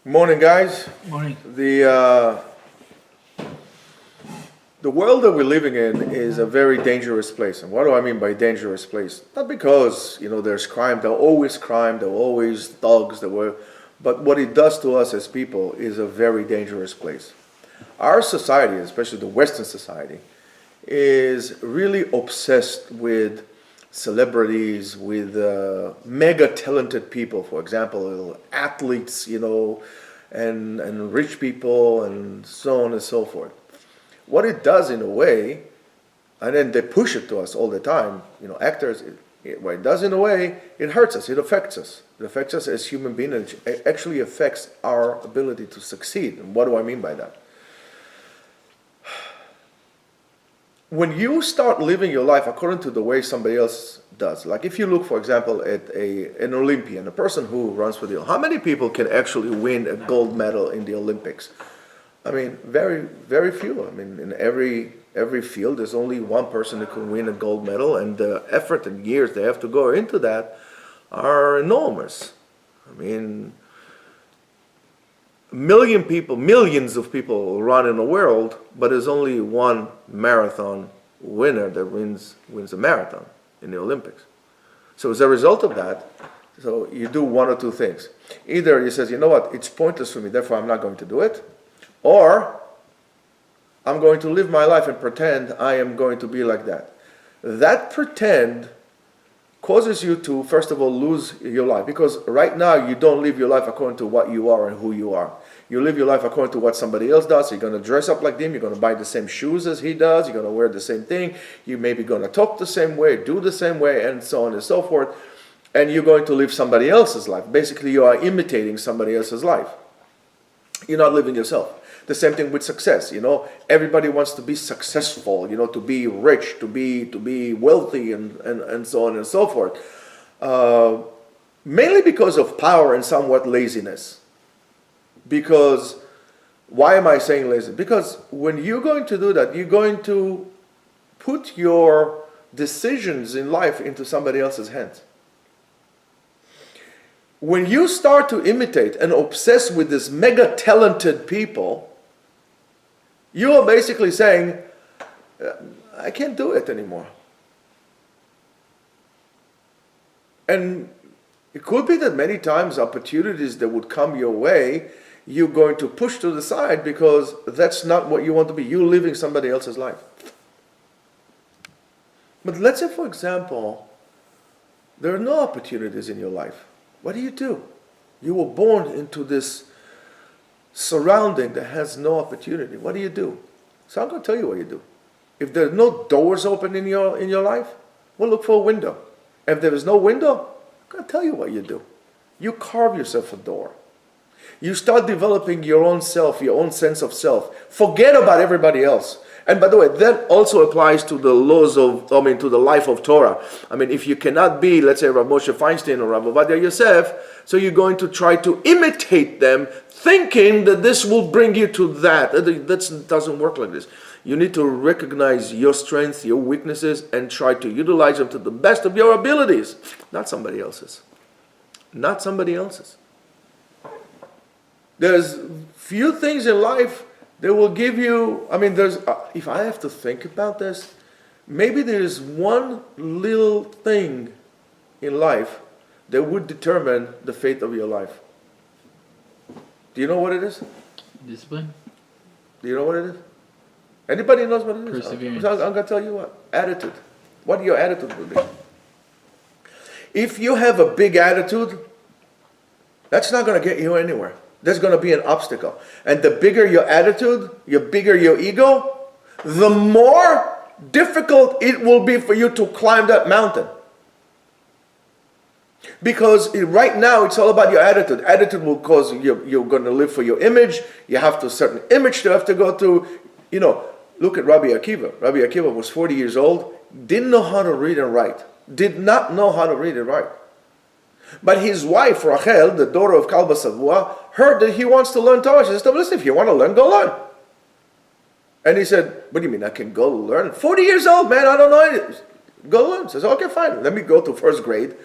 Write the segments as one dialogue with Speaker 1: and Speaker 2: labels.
Speaker 1: Morning, guys.
Speaker 2: Morning.
Speaker 1: The world that we're living in is a very dangerous place. And what do I mean by dangerous place? Not because there's crime. There are always crime. There are always thugs. But what it does to us as people is a very dangerous place. Our society, especially the Western society, is really obsessed with celebrities, with mega talented people. For example, athletes, and rich people, and so on and so forth. What it does in a way, and then they push it to us all the time, actors, what it does in a way, it hurts us, it affects us. It affects us as human beings, and it actually affects our ability to succeed. And what do I mean by that? When you start living your life according to the way somebody else does, like if you look, for example, at an Olympian, a person who runs for how many people can actually win a gold medal in the Olympics? I mean, very, very few. I mean, in every field, there's only one person who can win a gold medal, and the effort and years they have to go into that are enormous. I mean, millions of people run in the world, but there's only one marathon winner that wins a marathon in the Olympics. So as a result of that, so you do one or two things. Either he says, you know what, it's pointless for me, therefore I'm not going to do it, or I'm going to live my life and pretend I am going to be like that. That pretend causes you to, first of all, lose your life. Because right now, you don't live your life according to what you are and who you are. You live your life according to what somebody else does. You're going to dress up like him. You're going to buy the same shoes as he does. You're going to wear the same thing. You may be going to talk the same way, do the same way, and so on and so forth. And you're going to live somebody else's life. Basically, you are imitating somebody else's life. You're not living yourself. The same thing with success. Everybody wants to be successful, to be rich, to be wealthy, and so on and so forth. Mainly because of power and somewhat laziness. Because, why am I saying lazy? Because when you're going to do that, you're going to put your decisions in life into somebody else's hands. When you start to imitate and obsess with these mega talented people, you are basically saying, I can't do it anymore. And it could be that many times opportunities that would come your way, you're going to push to the side because that's not what you want to be. You're living somebody else's life. But let's say, for example, there are no opportunities in your life. What do? You were born into this surrounding that has no opportunity. What do? So I'm going to tell you what you do. If there are no doors open in your life, well, look for a window. If there is no window, I'm going to tell you what you do. You carve yourself a door. You start developing your own self, your own sense of self. Forget about everybody else. And by the way, that also applies to the to the life of Torah. I mean, if you cannot be, let's say, Rav Moshe Feinstein or Rav Ovadia Yosef, so you're going to try to imitate them, thinking that this will bring you to that. That doesn't work like this. You need to recognize your strengths, your weaknesses, and try to utilize them to the best of your abilities, not somebody else's. Not somebody else's. There's few things in life that will give you, if I have to think about this, maybe there is one little thing in life that would determine the fate of your life. Do you know what it is?
Speaker 2: Discipline.
Speaker 1: Do you know what it is? Anybody knows what it is?
Speaker 2: Perseverance.
Speaker 1: I'm going to tell you what. Attitude. What your attitude will be. If you have a big attitude, that's not going to get you anywhere. There's going to be an obstacle. And the bigger your attitude, the bigger your ego, the more difficult it will be for you to climb that mountain. Because right now it's all about your attitude. Attitude will cause you're going to live for your image. You have to a certain image to have to go to. Look at Rabbi Akiva. Rabbi Akiva was 40 years old, didn't know how to read and write. Did not know how to read and write. But his wife, Rachel, the daughter of Kalba Savua, heard that he wants to learn Torah. She said, listen, if you want to learn, go learn. And he said, what do you mean, I can go learn? 40 years old, man, I don't know anything. Go learn. Says, okay, fine. Let me go to first grade.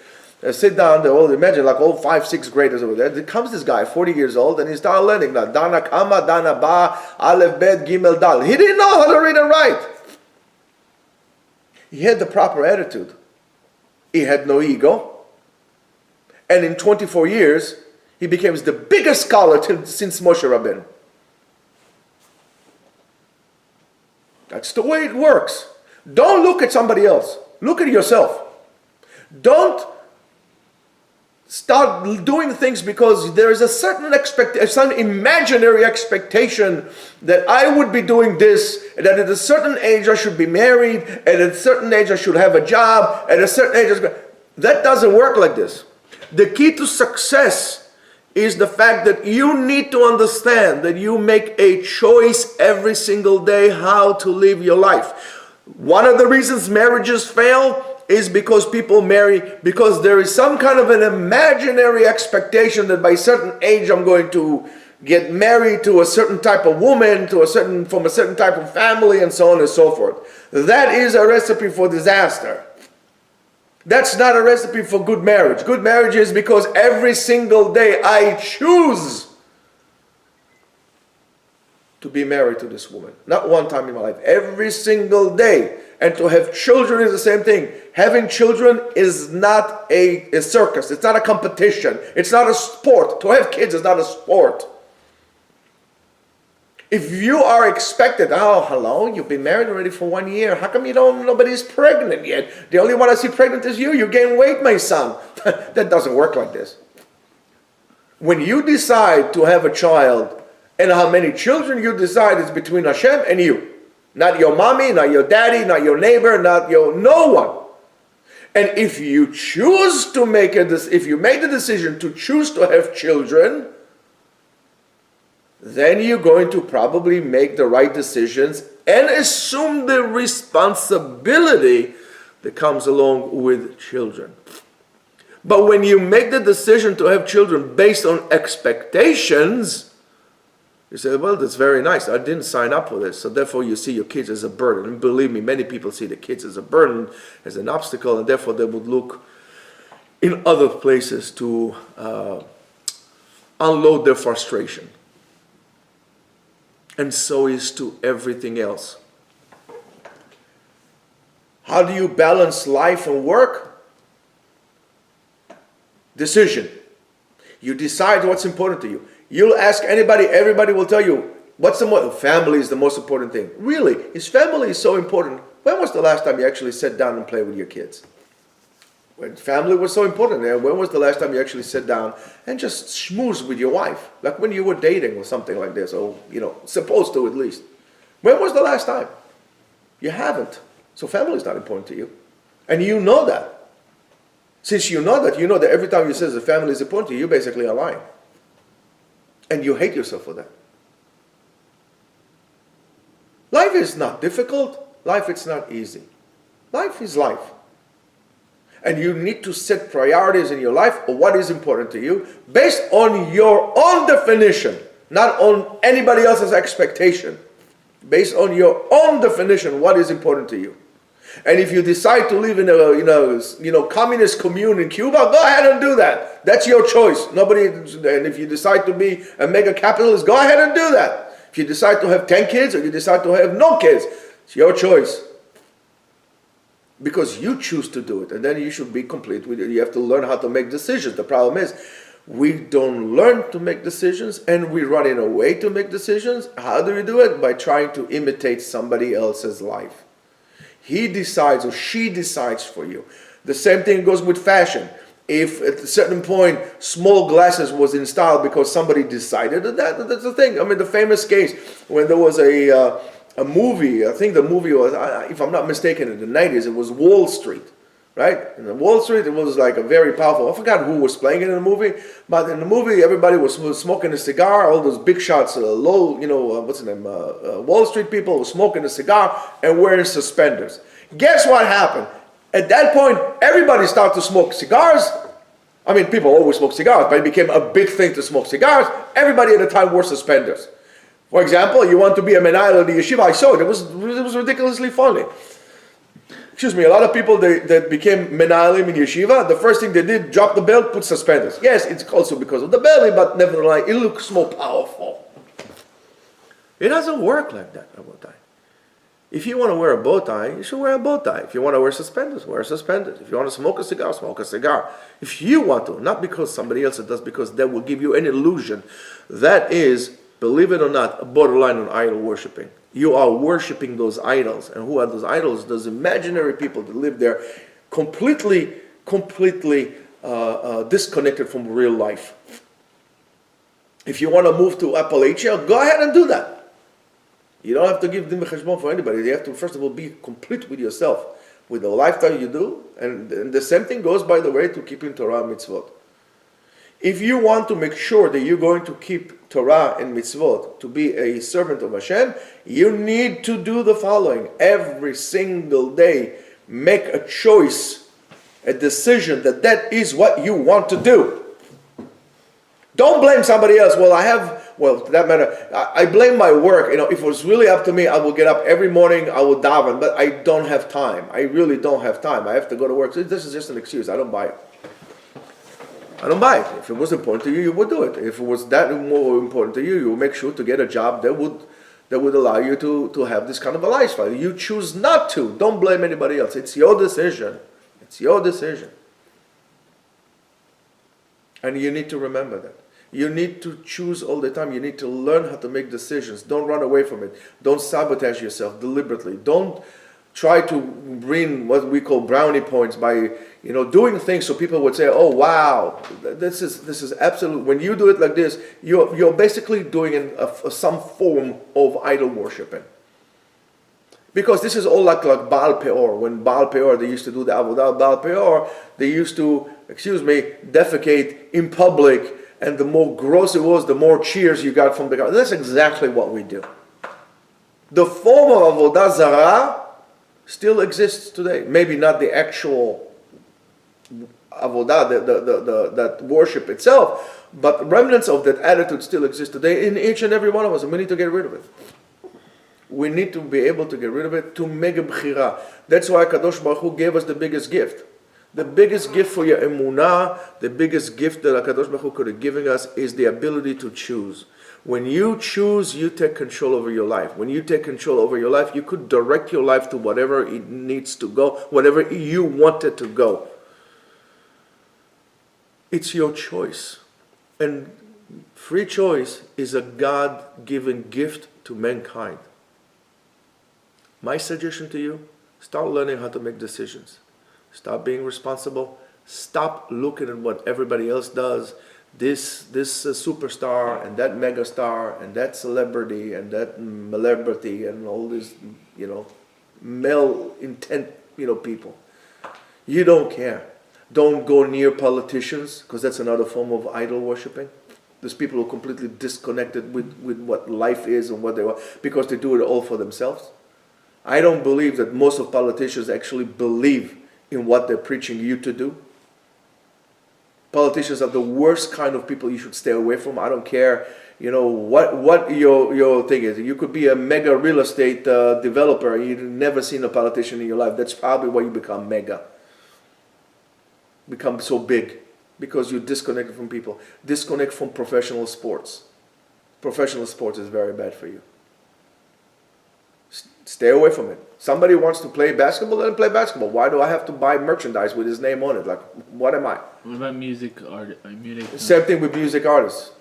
Speaker 1: sit down, they all imagine like all 5, 6 graders over there. There comes this guy, 40 years old, and he started learning now. Dana Kama, Dana Ba, Aleph Bet, Gimel Dal. He didn't know how to read and write. He had the proper attitude. He had no ego. And in 24 years, he became the biggest scholar since Moshe Rabbeinu. That's the way it works. Don't look at somebody else. Look at yourself. Don't start doing things because there is a certain imaginary expectation that I would be doing this, that at a certain age I should be married, at a certain age I should have a job, at a certain age that doesn't work like this. The key to success is the fact that you need to understand that you make a choice every single day how to live your life. One of the reasons marriages fail is because people marry because there is some kind of an imaginary expectation that by a certain age I'm going to get married to a certain type of woman, from a certain type of family, and so on and so forth. That is a recipe for disaster. That's not a recipe for good marriage. Good marriage is because every single day I choose to be married to this woman. Not one time in my life. Every single day. And to have children is the same thing. Having children is not a circus. It's not a competition. It's not a sport. To have kids is not a sport. If you are expected, oh, hello, you've been married already for 1 year. How come nobody's pregnant yet? The only one I see pregnant is you. You gain weight, my son. That doesn't work like this. When you decide to have a child, and how many children you decide is between Hashem and you. Not your mommy, not your daddy, not your neighbor, no one. And if you choose to if you make the decision to choose to have children, then you're going to probably make the right decisions and assume the responsibility that comes along with children. But when you make the decision to have children based on expectations, you say, well, that's very nice. I didn't sign up for this. So therefore you see your kids as a burden. And believe me, many people see the kids as a burden, as an obstacle, and therefore they would look in other places to unload their frustration. And so is to everything else. How do you balance life and work? Decision. You decide what's important to you. You'll ask anybody, everybody will tell you, family is the most important thing. Really? Is family so important? When was the last time you actually sat down and played with your kids? When family was so important, when was the last time you actually sat down and just schmoozed with your wife? Like when you were dating or something like this, or, supposed to at least. When was the last time? You haven't. So family is not important to you. And you know that. Since you know that every time you say the family is important to you, you basically are lying. And you hate yourself for that. Life is not difficult. Life is not easy. Life is life. And you need to set priorities in your life of what is important to you based on your own definition, not on anybody else's expectation. Based on your own definition, what is important to you. And if you decide to live in a communist commune in Cuba, go ahead and do that. That's your choice. And if you decide to be a mega capitalist, go ahead and do that. If you decide to have 10 kids or you decide to have no kids, it's your choice. Because you choose to do it. And then you should be complete with it. You have to learn how to make decisions. The problem is, we don't learn to make decisions and we run in a way to make decisions. How do we do it? By trying to imitate somebody else's life. He decides or she decides for you. The same thing goes with fashion. If at a certain point small glasses was installed because somebody decided that's the thing. I mean, the famous case when there was a movie, I think the movie was, if I'm not mistaken, in the 90s, it was Wall Street. Right? In Wall Street, it was like a very powerful, I forgot who was playing it in the movie, but in the movie, everybody was smoking a cigar, all those big shots, Wall Street people were smoking a cigar and wearing suspenders. Guess what happened? At that point, everybody started to smoke cigars. I mean, people always smoke cigars, but it became a big thing to smoke cigars. Everybody at the time wore suspenders. For example, you want to be a menayel of the yeshiva, I saw it. It was ridiculously funny. A lot of people that became menalim in yeshiva, the first thing they did, drop the belt, put suspenders. Yes, it's also because of the belly, but nevertheless, it looks more powerful. It doesn't work like that, Rabotai. If you want to wear a bow tie, you should wear a bow tie. If you want to wear suspenders, wear suspenders. If you want to smoke a cigar, smoke a cigar. If you want to, not because somebody else does, because that will give you an illusion. That is, believe it or not, a borderline on idol worshiping. You are worshiping those idols. And who are those idols? Those imaginary people that live there, completely disconnected from real life. If you want to move to Appalachia, go ahead and do that. You don't have to give din v'cheshbon for anybody. You have to, first of all, be complete with yourself, with the lifestyle you do. And the same thing goes, by the way, to keeping Torah and mitzvot. If you want to make sure that you're going to keep Torah and mitzvot, to be a servant of Hashem, you need to do the following. Every single day, make a choice, a decision that is what you want to do. Don't blame somebody else. For that matter, I blame my work. If it was really up to me, I would get up every morning, I would daven, but I don't have time. I really don't have time. I have to go to work. So this is just an excuse. I don't buy it. If it was important to you, you would do it. If it was that more important to you, you would make sure to get a job that would allow you to have this kind of a lifestyle. You choose not to. Don't blame anybody else. It's your decision. It's your decision. And you need to remember that. You need to choose all the time. You need to learn how to make decisions. Don't run away from it. Don't sabotage yourself deliberately. Don't try to bring what we call brownie points by doing things so people would say, "Oh wow, this is absolute." When you do it like this, you're basically doing some form of idol worshiping. Because this is all like Baal Peor. When Baal Peor, they used to do the avodah Baal Peor, they used to, defecate in public. And the more gross it was, the more cheers you got from the crowd. That's exactly what we do. The form of avodah zarah still exists today. Maybe not the actual avodah, that worship itself, but remnants of that attitude still exist today in each and every one of us, and we need to get rid of it. We need to be able to get rid of it, to make a bchira. That's why Kadosh Baruch Hu gave us the biggest gift. The biggest gift for your emunah, the biggest gift that HaKadosh Baruch Hu could have given us is the ability to choose. When you choose, you take control over your life. When you take control over your life, you could direct your life to whatever it needs to go, whatever you want it to go. It's your choice. And free choice is a God-given gift to mankind. My suggestion to you, start learning how to make decisions. Stop being responsible. Stop looking at what everybody else does. This superstar and that megastar and that celebrity and that celebrity and all this, male intent, people. You don't care. Don't go near politicians, because that's another form of idol worshiping. There's people who are completely disconnected with what life is and what they want, because they do it all for themselves. I don't believe that most of politicians actually believe in what they're preaching you to do. Politicians are the worst kind of people you should stay away from. I don't care, what your thing is. You could be a mega real estate developer and you've never seen a politician in your life. That's probably why you become so big, because you're disconnected from people. Disconnect from professional sports. Professional sports is very bad for you. Stay away from it. Somebody wants to play basketball, let him play basketball. Why do I have to buy merchandise with his name on it? Like, what am I?
Speaker 2: What about music?
Speaker 1: Same thing with music artists.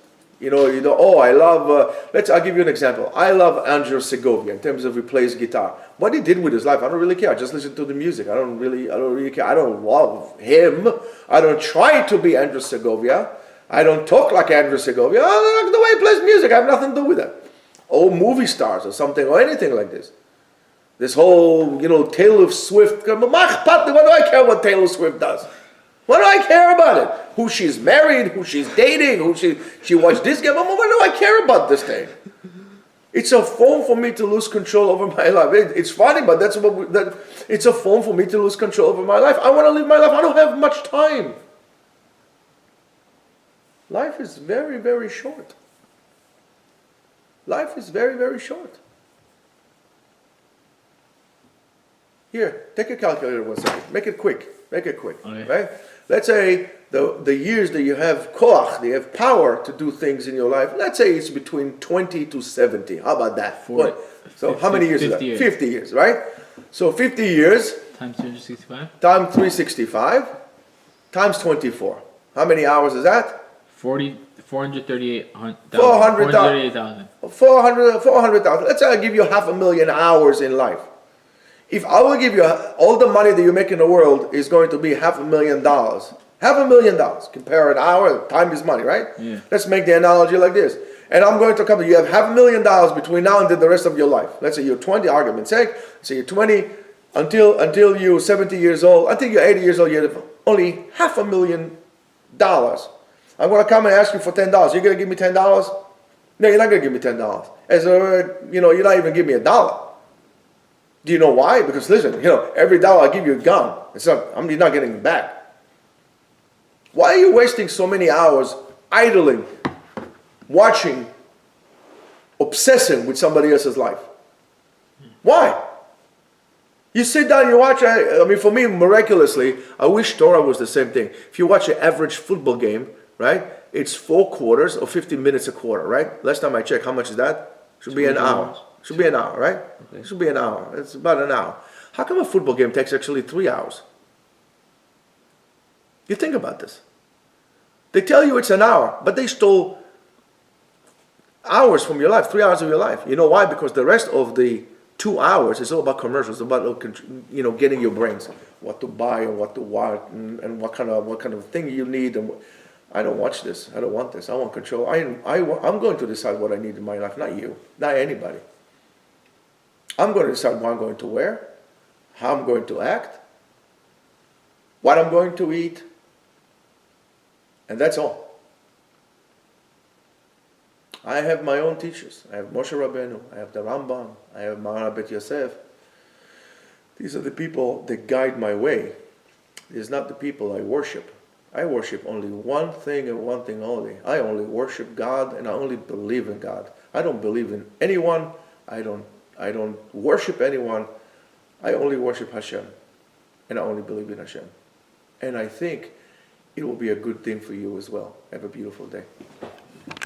Speaker 1: I love, I'll give you an example. I love Andrew Segovia in terms of he plays guitar. What he did with his life, I don't really care. I just listen to the music. I don't really care. I don't love him. I don't try to be Andrew Segovia. I don't talk like Andrew Segovia. I like the way he plays music. I have nothing to do with that. Or movie stars or something or anything like this. This whole, Taylor Swift. What do I care what Taylor Swift does? What do I care about it? Who she's married, who she's dating, who she watched this game. What do I care about this thing? It's a form for me to lose control over my life. It's funny, but it's a form for me to lose control over my life. I want to live my life. I don't have much time. Life is very, very short. Life is very, very short. Here, take a calculator 1 second. Make it quick.
Speaker 2: Okay.
Speaker 1: Right? Let's say the years that you have koach, that you have power to do things in your life, let's say it's between 20 to 70. How about that? So how many years is that?
Speaker 2: 50 years.
Speaker 1: 50 years, right? So 50 years
Speaker 2: Times 365?
Speaker 1: times 365 times 24. How many hours is that?
Speaker 2: 438,000.
Speaker 1: 400,000. Let's say I give you 500,000 hours in life. If I will give you all the money that you make in the world is going to be $500,000. $500,000. Compare an hour, time is money, right?
Speaker 2: Yeah.
Speaker 1: Let's make the analogy like this. And I'm going to come to you have $500,000 between now and the rest of your life. Let's say you're 20, argument's sake. Let's say you're 20 until you're 70 years old. Until you're 80 years old, you have only $500,000. I'm going to come and ask you for $10. You're going to give me $10? No, you're not going to give me $10. You're not even giving me $1. Do you know why? Because listen, every dollar I give you is gone. You're not getting it back. Why are you wasting so many hours idling, watching, obsessing with somebody else's life? Why? You sit down, you watch. For me, miraculously, I wish Torah was the same thing. If you watch an average football game, right? It's 4 quarters or 50 minutes a quarter, right? Last time I checked, how much is that? Should be an hour. Should be an hour, right? Okay. It should be an hour. It's about an hour. How come a football game takes actually 3 hours? You think about this. They tell you it's an hour, but they stole hours from your life, 3 hours of your life. You know why? Because the rest of the 2 hours is all about commercials, about getting your brains, what to buy and what to watch, and what kind of thing you need. And I don't watch this. I don't want this. I want control. I'm going to decide what I need in my life, not you, not anybody. I'm going to decide what I'm going to wear, how I'm going to act, what I'm going to eat, and that's all. I have my own teachers. I have Moshe Rabbeinu, I have the Rambam, I have Maharal Bet Yosef. These are the people that guide my way. These are not the people I worship. I worship only one thing and one thing only. I only worship God and I only believe in God. I don't believe in anyone. I don't worship anyone. I only worship Hashem. And I only believe in Hashem. And I think it will be a good thing for you as well. Have a beautiful day.